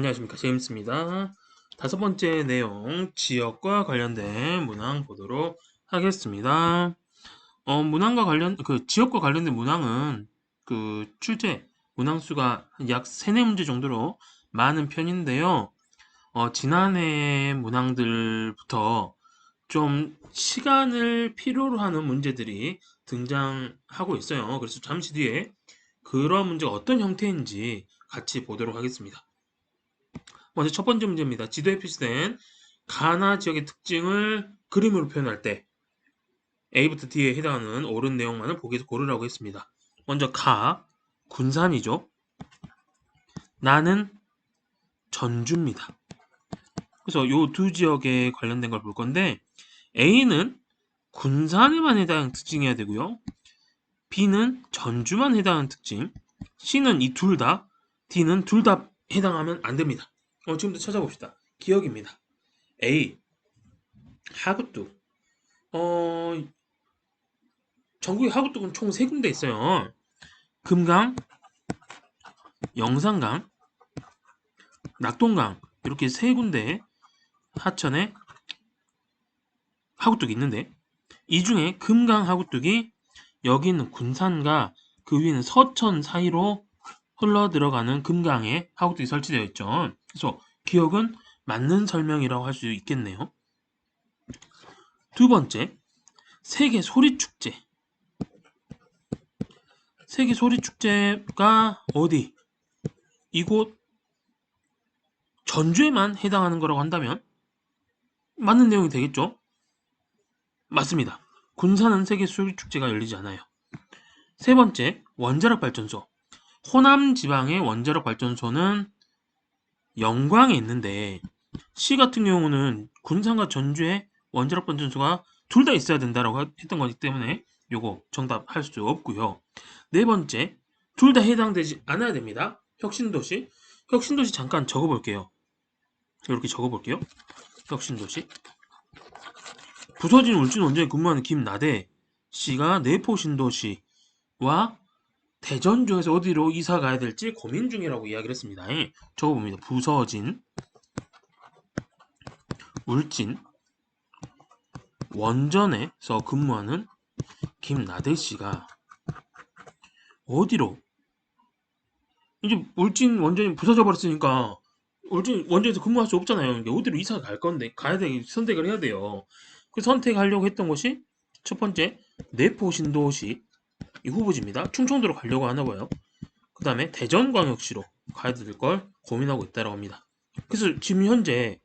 안녕하십니까. 제임스입니다. 다섯 번째 내용, 지역과 관련된 문항 보도록 하겠습니다. 지역과 관련된 문항은 출제 문항수가 약 3, 4문제 정도로 많은 편인데요. 지난해 문항들부터 좀 시간을 필요로 하는 문제들이 등장하고 있어요. 그래서 잠시 뒤에 그런 문제가 어떤 형태인지 같이 보도록 하겠습니다. 먼저 첫 번째 문제입니다. 지도에 표시된 가나 지역의 특징을 그림으로 표현할 때 A부터 D에 해당하는 옳은 내용만을 보기에서 고르라고 했습니다. 먼저 군산이죠. 나는 전주입니다. 그래서 이 두 지역에 관련된 걸 볼 건데 A는 군산에만 해당하는 특징이어야 되고요. B는 전주만 해당하는 특징, C는 이 둘 다, D는 둘 다 해당하면 안 됩니다. 지금부터 찾아봅시다. 기억입니다. A. 하구뚝. 전국에 하구뚝은 총 3군데 있어요. 금강, 영산강, 낙동강 이렇게 3군데 하천에 하구뚝이 있는데 이 중에 금강 하구뚝이 여기 있는 군산과 그 위에는 서천 사이로 흘러 들어가는 금강에 하구뚝이 설치되어 있죠. 그래서 기억은 맞는 설명이라고 할 수 있겠네요. 두 번째, 세계 소리축제. 세계 소리축제가 어디? 이곳 전주에만 해당하는 거라고 한다면 맞는 내용이 되겠죠? 맞습니다. 군산은 세계 소리축제가 열리지 않아요. 세 번째, 원자력 발전소. 호남 지방의 원자력 발전소는 영광에 있는데 시 같은 경우는 군산과 전주에 원자력 발전소가 둘 다 있어야 된다라고 했던 거기 때문에 요거 정답 할 수 없고요. 네 번째, 둘 다 해당되지 않아야 됩니다. 혁신도시. 혁신도시 잠깐 적어볼게요. 이렇게 적어볼게요. 혁신도시. 부서진 울진 원전에 근무하는 김나대 씨가 내포 신도시와 대전 중에서 어디로 이사 가야 될지 고민 중이라고 이야기를 했습니다. 적어봅니다. 부서진 울진 원전에서 근무하는 김나대 씨가 어디로? 이제 울진 원전이 부서져 버렸으니까 울진 원전에서 근무할 수 없잖아요. 이게 어디로 이사 갈 건데 가야 돼 선택을 해야 돼요. 그 선택하려고 했던 것이 첫 번째 내포 신도시 이 후보지입니다. 충청도로 가려고 하나 봐요. 그 다음에 대전광역시로 가야 될 걸 고민하고 있다고 합니다. 그래서 지금 현재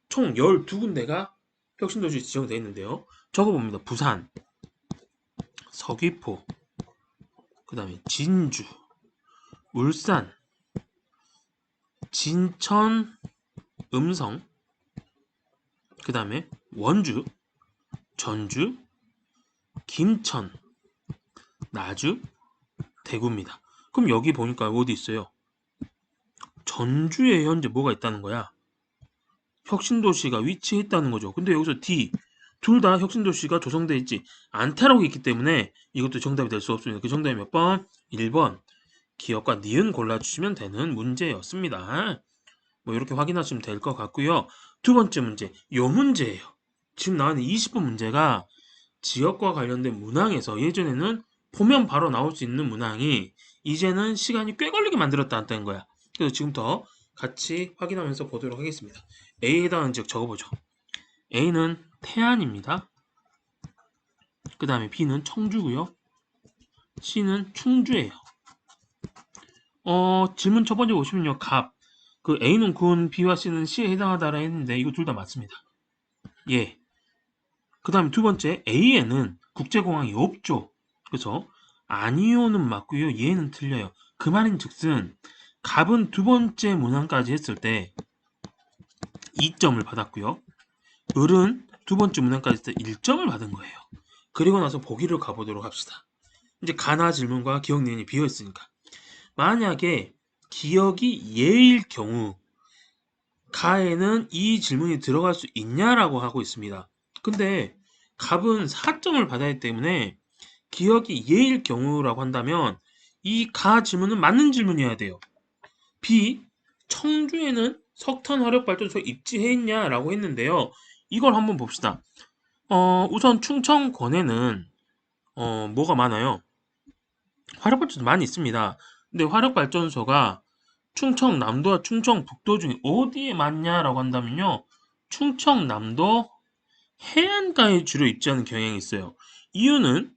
총 12군데가 혁신도시 지정되어 있는데요. 적어봅니다. 부산, 서귀포, 그 다음에 진주, 울산, 진천, 음성, 그 다음에 원주, 전주, 김천, 나주, 대구입니다. 그럼 여기 보니까 어디 있어요? 전주에 현재 뭐가 있다는 거야? 혁신도시가 위치했다는 거죠. 근데 여기서 D 둘 다 혁신도시가 조성되어 있지 않다라고 있기 때문에 이것도 정답이 될 수 없습니다. 그 정답이 몇 번? 1번 기억과 니은 골라주시면 되는 문제였습니다. 뭐 이렇게 확인하시면 될 것 같고요. 두 번째 문제, 요 문제예요. 지금 나오는 20번 문제가 지역과 관련된 문항에서 예전에는 보면 바로 나올 수 있는 문항이 이제는 시간이 꽤 걸리게 만들었다는 거야. 그래서 지금부터 같이 확인하면서 보도록 하겠습니다. A에 해당하는 지역 적어보죠. A는 태안입니다. 그 다음에 B는 청주고요. C는 충주예요. 질문 첫 번째 보시면요. 그 A는 군, B와 C는 C에 해당하다라 했는데 이거 둘 다 맞습니다. 예. 그 다음에 두 번째 A에는 국제공항이 없죠. 그래서 아니요는 맞고요. 얘는 틀려요. 그 말인 즉슨 갑은 두 번째 문항까지 했을 때 2점을 받았고요. 을은 두 번째 문항까지 했을 때 1점을 받은 거예요. 그리고 나서 보기를 가보도록 합시다. 이제 가나 질문과 기억 내용이 비어있으니까 만약에 기억이 예일 경우 가에는 이 질문이 들어갈 수 있냐라고 하고 있습니다. 근데 갑은 4점을 받아야 하기 때문에 기억이 예일 경우라고 한다면 이 가 질문은 맞는 질문이어야 돼요. B 청주에는 석탄 화력 발전소 입지해 있냐라고 했는데요. 이걸 한번 봅시다. 우선 충청권에는 뭐가 많아요? 화력발전소 많이 있습니다. 근데 화력발전소가 충청남도와 충청북도 중에 어디에 많냐라고 한다면요. 충청남도 해안가에 주로 입지하는 경향이 있어요. 이유는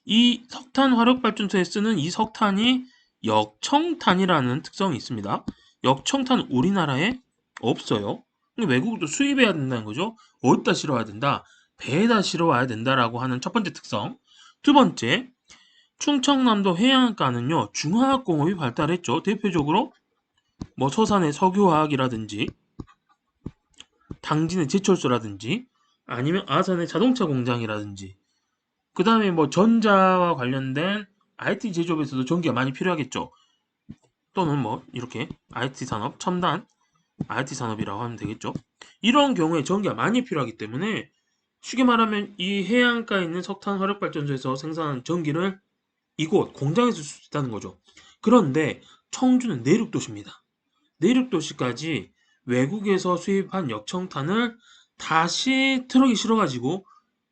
이 석탄 화력발전소에 쓰는 이 석탄이 역청탄이라는 특성이 있습니다. 역청탄 우리나라에 없어요. 외국도 수입해야 된다는 거죠. 어디다 실어야 된다? 배에다 실어와야 된다라고 하는 첫 번째 특성. 두 번째, 충청남도 해안가는요, 중화학공업이 발달했죠. 대표적으로 뭐 서산의 석유화학이라든지 당진의 제철소라든지 아니면 아산의 자동차 공장이라든지 그 다음에 뭐 전자와 관련된 IT 제조업에서도 전기가 많이 필요하겠죠. 또는 뭐 이렇게 IT 산업, 첨단 IT 산업이라고 하면 되겠죠. 이런 경우에 전기가 많이 필요하기 때문에 쉽게 말하면 이 해안가에 있는 석탄 화력발전소에서 생산한 전기를 이곳 공장에서 쓸 수 있다는 거죠. 그런데 청주는 내륙도시입니다. 내륙도시까지 외국에서 수입한 역청탄을 다시 트럭에 실어가지고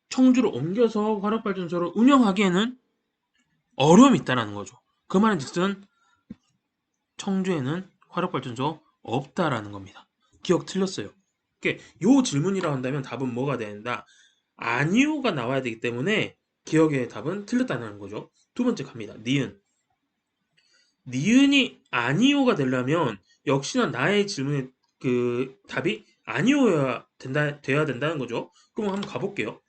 청주로 옮겨서 화력발전소를 운영하기에는 어려움이 있다는 거죠. 그 말인즉슨 청주에는 화력발전소 없다라는 겁니다. 기억 틀렸어요. 요 질문이라고 한다면 답은 뭐가 된다? 아니오가 나와야 되기 때문에 기억의 답은 틀렸다는 거죠. 두 번째 갑니다. 니은. 니은이 아니오가 되려면 역시나 나의 질문의 그 답이 아니오여야 돼야 된다는 거죠. 그럼 한번 가볼게요.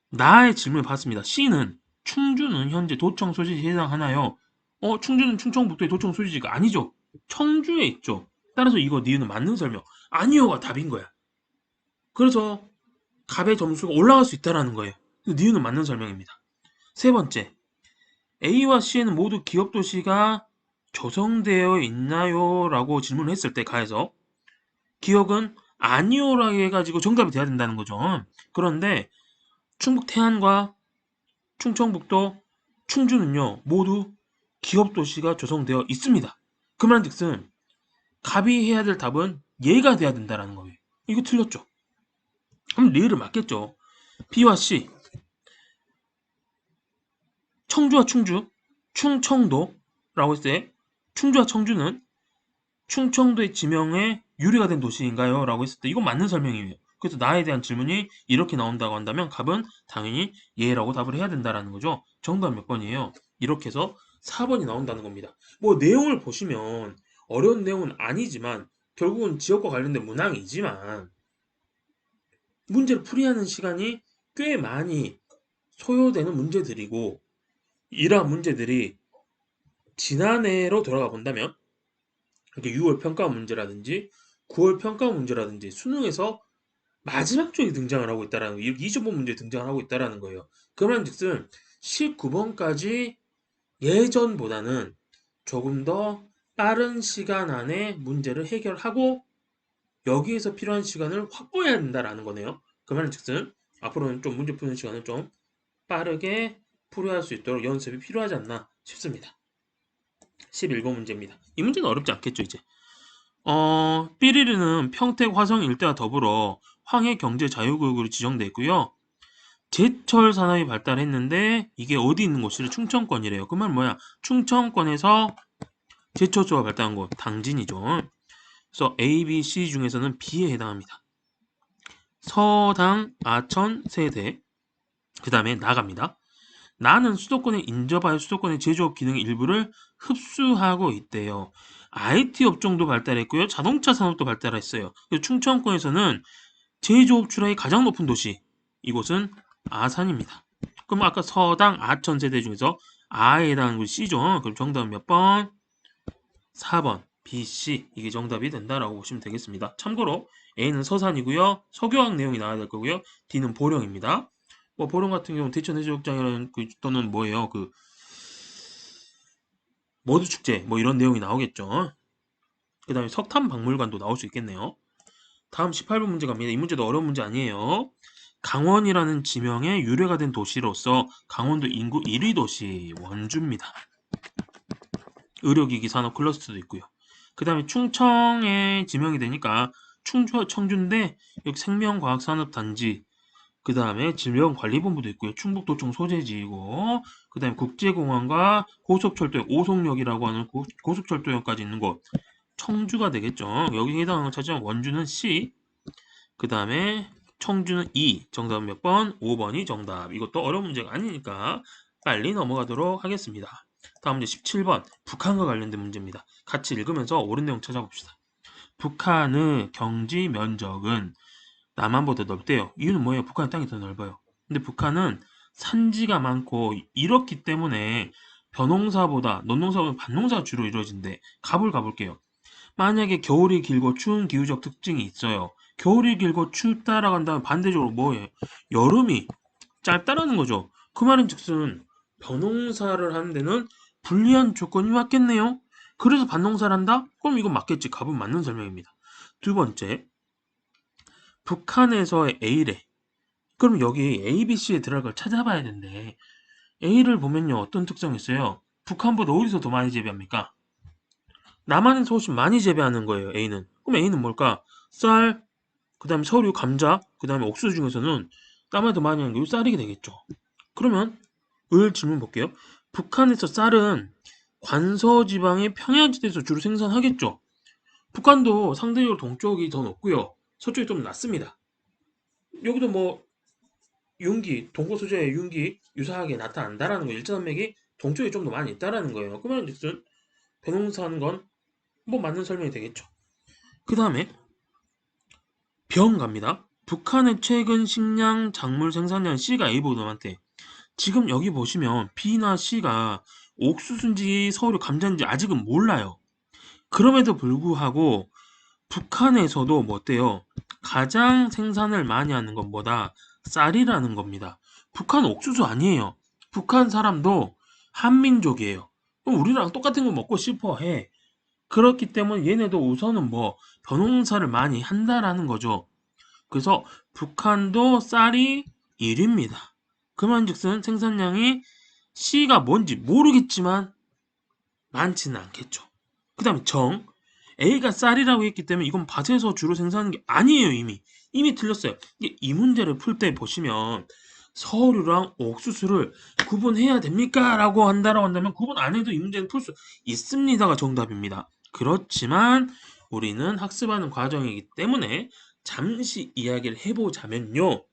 나의 질문을 받았습니다. C는 충주는 현재 도청 소재지에 해당하나요? 충주는 충청북도의 도청 소재지가 아니죠. 청주에 있죠. 따라서 이거 니은은 맞는 설명. 아니요가 답인 거야. 그래서 갑의 점수가 올라갈 수 있다라는 거예요. 니은은 맞는 설명입니다. 세 번째, A와 C에는 모두 기업 도시가 조성되어 있나요? 라고 질문을 했을 때 가에서 기억은 아니오라고 해가지고 정답이 돼야 된다는 거죠. 그런데 충북 태안과 충청북도 충주는요 모두 기업 도시가 조성되어 있습니다. 그 말은즉슨 갑이 해야 될 답은 얘가 돼야 된다는 거예요. 이거 틀렸죠? 그럼 리을은 맞겠죠? B와 C 청주와 충주 충청도라고 했을 때 충주와 청주는 충청도의 지명에 유래가 된 도시인가요? 라고 했을 때 이건 맞는 설명이에요. 그래서 나에 대한 질문이 이렇게 나온다고 한다면 답은 당연히 예라고 답을 해야 된다라는 거죠. 정답 몇 번이에요? 이렇게 해서 4번이 나온다는 겁니다. 뭐 내용을 보시면 어려운 내용은 아니지만 결국은 지역과 관련된 문항이지만 문제를 풀이하는 시간이 꽤 많이 소요되는 문제들이고 이러한 문제들이 지난해로 돌아가 본다면 이렇게 6월 평가 문제라든지 9월 평가 문제라든지 수능에서 마지막 쪽에 등장을 하고 있다라는 거, 이렇게 20번 문제에 등장을 하고 있다라는 거예요. 그 말인즉슨 19번까지 예전보다는 조금 더 빠른 시간 안에 문제를 해결하고 여기에서 필요한 시간을 확보해야 된다라는 거네요. 그 말인즉슨 앞으로는 좀 문제 푸는 시간을 좀 빠르게 풀이할 수 있도록 연습이 필요하지 않나 싶습니다. 11번 문제입니다. 이 문제는 어렵지 않겠죠, 이제. 삐리르는 평택 화성 일대와 더불어 황해경제자유구역으로 지정돼 있고요. 제철 산업이 발달했는데 이게 어디 있는 곳이래? 충청권이래요. 그 말 뭐야? 충청권에서 제철소가 발달한 곳 당진이죠. 그래서 A, B, C 중에서는 B에 해당합니다. 서당, 아천, 세대. 그 다음에 나갑니다. 나는 수도권에 인접하여 수도권의 제조업 기능의 일부를 흡수하고 있대요. IT 업종도 발달했고요. 자동차 산업도 발달했어요. 충청권에서는 제조업 출하이 가장 높은 도시 이곳은 아산입니다. 그럼 아까 서당, 아천 세대 중에서 아에 해당하는 곳이 C죠. 그럼 정답은 몇 번? 4번 B, C 이게 정답이 된다라고 보시면 되겠습니다. 참고로 A는 서산이고요. 석유화학 내용이 나와야 될 거고요. D는 보령입니다. 뭐 보령 같은 경우는 대천해수욕장이라는 또는 뭐예요? 그 모두 축제 뭐 이런 내용이 나오겠죠. 그 다음에 석탄 박물관도 나올 수 있겠네요. 다음 18번 문제 갑니다. 이 문제도 어려운 문제 아니에요. 강원이라는 지명의 유래가 된 도시로서 강원도 인구 1위 도시 원주입니다. 의료기기 산업 클러스터도 있고요. 그 다음에 충청에 지명이 되니까 청주인데 여기 생명과학산업단지, 그 다음에 질병관리본부도 있고요. 충북도청 소재지이고, 그 다음에 국제공항과 고속철도역, 오송역이라고 하는 고속철도역까지 있는 곳, 청주가 되겠죠. 여기 해당하는 차지한 원주는 C, 그 다음에 청주는 E. 정답은 몇 번? 5번이 정답. 이것도 어려운 문제가 아니니까 빨리 넘어가도록 하겠습니다. 다음 문제 17번. 북한과 관련된 문제입니다. 같이 읽으면서 옳은 내용 찾아봅시다. 북한의 경지 면적은 남한보다 넓대요. 이유는 뭐예요? 북한의 땅이 더 넓어요. 근데 북한은 산지가 많고 이렇기 때문에 벼농사보다 논농사보다 밭농사가 주로 이루어진대. 갑을 가볼게요. 만약에 겨울이 길고 추운 기후적 특징이 있어요. 겨울이 길고 춥다라고 한다면 반대적으로 뭐예요? 여름이 짧다라는 거죠. 그 말인즉슨 벼농사를 하는 데는 불리한 조건이 맞겠네요. 그래서 밭농사를 한다? 그럼 이건 맞겠지. 갑은 맞는 설명입니다. 두 번째, 북한에서의 A래. 그럼 여기 A, B, C에 들어갈 걸 찾아봐야 되는데 A를 보면요. 어떤 특성이 있어요? 북한보다 어디서 더 많이 재배합니까? 남한에서 훨씬 많이 재배하는 거예요. A는. 그럼 A는 뭘까? 쌀, 그 다음에 서류, 감자, 그 다음에 옥수수 중에서는 땀을 더 많이 하는 게 쌀이 되겠죠. 그러면 을 질문 볼게요. 북한에서 쌀은 관서지방의 평야지대에서 주로 생산하겠죠. 북한도 상대적으로 동쪽이 더 높고요. 서쪽이 좀 낮습니다. 여기도 뭐 윤기, 동고 소재의 윤기 유사하게 나타난다라는 거, 일자산맥이 동쪽에 좀 더 많이 있다라는 거예요. 그 말인즉슨 벼농사하는 건 뭐 맞는 설명이 되겠죠. 그 다음에 병 갑니다. 북한의 최근 식량 작물 생산량 C가 A보다 많대. 지금 여기 보시면 B나 C가 옥수수인지 서울의 감자인지 아직은 몰라요. 그럼에도 불구하고 북한에서도 뭐 어때요? 가장 생산을 많이 하는 건 뭐다? 쌀이라는 겁니다. 북한 옥수수 아니에요. 북한 사람도 한민족이에요. 그럼 우리랑 똑같은 거 먹고 싶어 해. 그렇기 때문에 얘네도 우선은 뭐 벼농사를 많이 한다라는 거죠. 그래서 북한도 쌀이 1위입니다. 그만즉슨 생산량이 C가 뭔지 모르겠지만 많지는 않겠죠. 그 다음에 정, A가 쌀이라고 했기 때문에 이건 밭에서 주로 생산하는 게 아니에요. 이미 틀렸어요. 이 문제를 풀 때 보시면 서류랑 옥수수를 구분해야 됩니까? 라고 한다면 구분 안 해도 이 문제는 풀 수 있습니다가 정답입니다. 그렇지만 우리는 학습하는 과정이기 때문에 잠시 이야기를 해보자면요.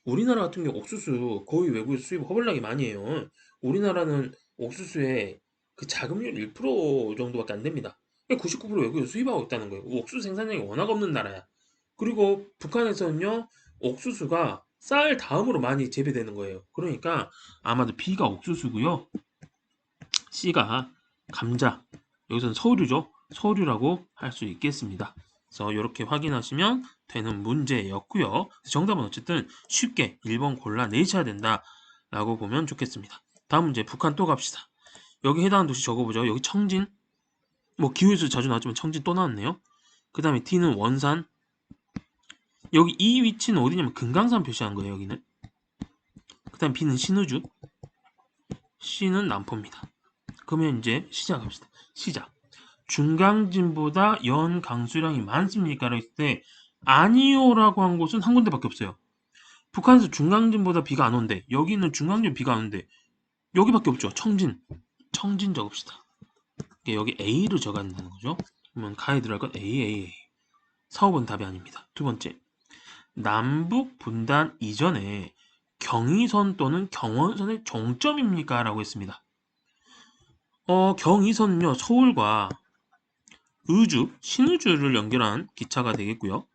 우리나라 같은 경우 옥수수 거의 외국에서 수입 허벌나게 많이 해요. 우리나라는 옥수수의 그 자급률 1% 정도밖에 안 됩니다. 99% 외국에서 수입하고 있다는 거예요. 옥수수 생산량이 워낙 없는 나라야. 그리고 북한에서는요, 옥수수가 쌀 다음으로 많이 재배되는 거예요. 그러니까 아마도 B가 옥수수고요. C가 감자. 여기서는 서류죠. 서류라고 할 수 있겠습니다. 그래서 이렇게 확인하시면 되는 문제였고요. 정답은 어쨌든 쉽게 1번 골라내셔야 된다라고 보면 좋겠습니다. 다음 문제 북한 또 갑시다. 여기 해당하는 도시 적어보죠. 여기 청진. 뭐 기후에서 자주 나왔지만 청진 또 나왔네요. 그 다음에 D는 원산. 여기 이 위치는 어디냐면 금강산 표시한 거예요. 여기는. 그 다음 B는 신의주. C는 남포입니다. 그러면 이제 시작합시다. 시작. 중강진보다 연 강수량이 많습니까? 라고 했을 때 아니요라고 한 곳은 한 군데밖에 없어요. 북한에서 중강진보다 비가 안 온대. 여기는 중강진 비가 안 온대. 여기밖에 없죠. 청진 적읍시다. 여기 A를 적어야 된다는 거죠. 그러면 가에 들어갈 건 A. 사업은 답이 아닙니다. 두 번째, 남북 분단 이전에 경의선 또는 경원선의 종점입니까? 라고 했습니다. 경의선은요, 서울과 의주, 신의주를 연결한 기차가 되겠고요.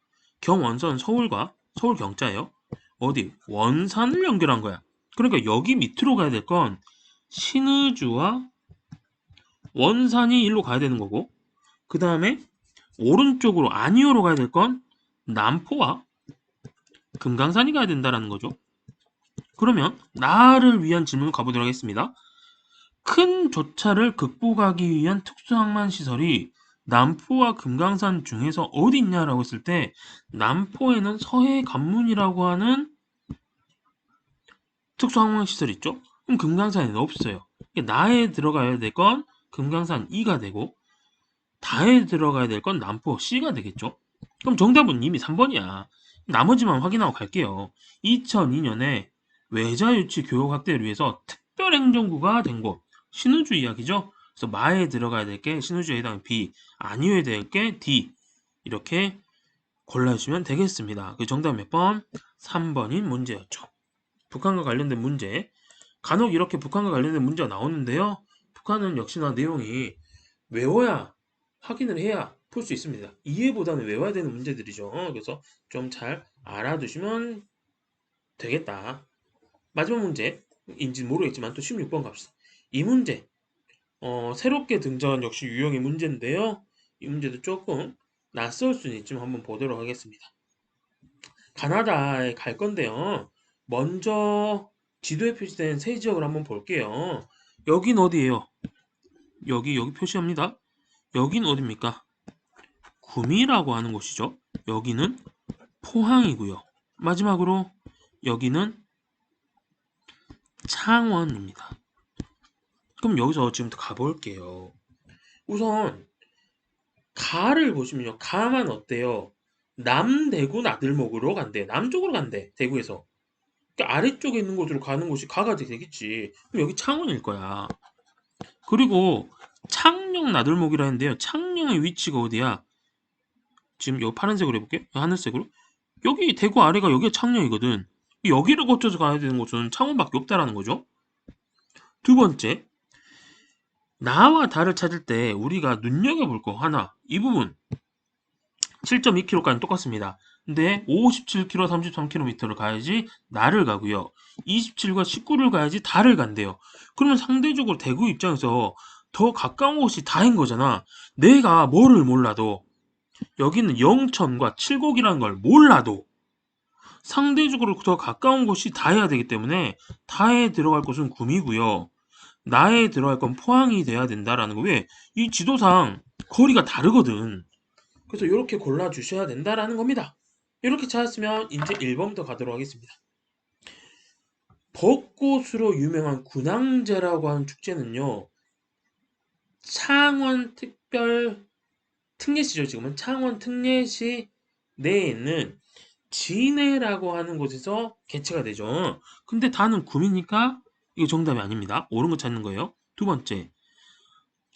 경원선 서울과 서울 경자예요. 어디? 원산을 연결한 거야. 그러니까 여기 밑으로 가야 될 건 신의주와 원산이 일로 가야 되는 거고, 그 다음에 오른쪽으로 아니오로 가야 될 건 남포와 금강산이 가야 된다라는 거죠. 그러면 나를 위한 질문을 가보도록 하겠습니다. 큰 조차를 극복하기 위한 특수항만 시설이 남포와 금강산 중에서 어디 있냐라고 했을 때 남포에는 서해 관문이라고 하는 특수항만 시설이 있죠. 그럼 금강산에는 없어요. 나에 들어가야 될 건 금강산 E가 되고 다에 들어가야 될 건 남포 C가 되겠죠. 그럼 정답은 이미 3번이야. 나머지만 확인하고 갈게요. 2002년에 외자유치 교육 확대를 위해서 특별행정구가 된 곳. 신우주 이야기죠. 그래서 마에 들어가야 될 게 신우주에 해당하는 B, 안위에 될 게 D. 이렇게 골라주시면 되겠습니다. 그 정답 몇 번? 3번인 문제였죠. 북한과 관련된 문제. 간혹 이렇게 북한과 관련된 문제가 나오는데요. 북한은 역시나 내용이 외워야 확인을 해야 풀 수 있습니다. 이해보다는 외워야 되는 문제들이죠. 그래서 좀 잘 알아두시면 되겠다. 마지막 문제인지 모르겠지만 또 16번 갑시다. 이 문제 새롭게 등장한 역시 유형의 문제인데요. 이 문제도 조금 낯설 수는 있지만 한번 보도록 하겠습니다. 가나다에 갈 건데요. 먼저 지도에 표시된 세 지역을 한번 볼게요. 여긴 어디예요? 여기 표시합니다. 여긴 어디입니까? 구미라고 하는 곳이죠. 여기는 포항이고요. 마지막으로 여기는 창원입니다. 그럼 여기서 지금부터 가볼게요. 우선 가를 보시면요. 가만 어때요? 남대구 나들목으로 간대. 남쪽으로 간대. 대구에서. 그러니까 아래쪽에 있는 곳으로 가는 곳이 가가 되겠지. 그럼 여기 창원일 거야. 그리고 창녕 나들목이라 했는데요. 창녕의 위치가 어디야? 지금 여기 파란색으로 해볼게. 하늘색으로. 여기 대구 아래가 여기가 창녕이거든. 여기를 거쳐서 가야 되는 곳은 창원밖에 없다라는 거죠. 두 번째, 나와 다를 찾을 때 우리가 눈여겨볼 거 하나. 이 부분 7.2km까지 똑같습니다. 근데 57km, 33km를 가야지 나를 가고요. 27과 19를 가야지 다를 간대요. 그러면 상대적으로 대구 입장에서 더 가까운 곳이 다인 거잖아. 내가 뭐를 몰라도 여기는 영천과 칠곡이라는 걸 몰라도 상대적으로 더 가까운 곳이 다해야 되기 때문에 다에 들어갈 곳은 구미고요. 나에 들어갈 건 포항이 돼야 된다라는 거. 왜? 이 지도상 거리가 다르거든. 그래서 이렇게 골라주셔야 된다라는 겁니다. 이렇게 찾았으면 이제 1번부터 가도록 하겠습니다. 벚꽃으로 유명한 군항제라고 하는 축제는요. 창원 특별 특례시죠. 지금은 창원 특례시 내에 있는 진해라고 하는 곳에서 개최가 되죠. 근데 다는 구미니까 이거 정답이 아닙니다. 옳은 거 찾는 거예요. 두 번째,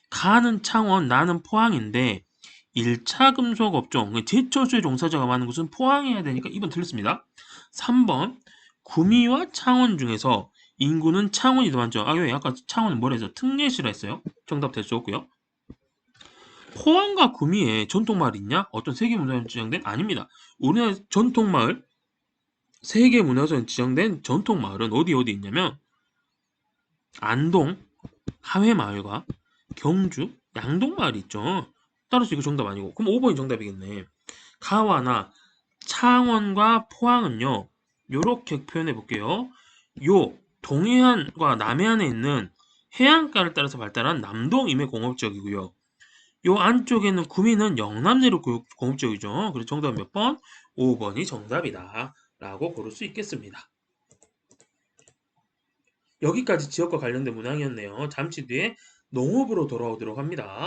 가는 창원, 나는 포항인데 1차 금속 업종, 제철소의 종사자가 많은 곳은 포항해야 되니까 2번 틀렸습니다. 3번, 구미와 창원 중에서 인구는 창원이 더 많죠. 왜 아까 창원은 뭐라 해서 특례시라 했어요. 정답 될 수 없고요. 포항과 구미에 전통마을 있냐? 어떤 세계문화유산 지정된? 아닙니다. 우리나라 전통마을, 세계문화유산 지정된 전통마을은 어디 있냐면 안동, 하회마을과 경주, 양동마을이 있죠. 따라서 이거 정답 아니고 그럼 5번이 정답이겠네. 가와나 창원과 포항은요. 요렇게 표현해 볼게요. 요 동해안과 남해안에 있는 해안가를 따라서 발달한 남동임의 공업지역이고요. 요 안쪽에 있는 구미는 영남 내륙 공업지역이죠. 그래서 정답 몇 번? 5번이 정답이다. 라고 고를 수 있겠습니다. 여기까지 지역과 관련된 문항이었네요. 잠시 뒤에 농업으로 돌아오도록 합니다.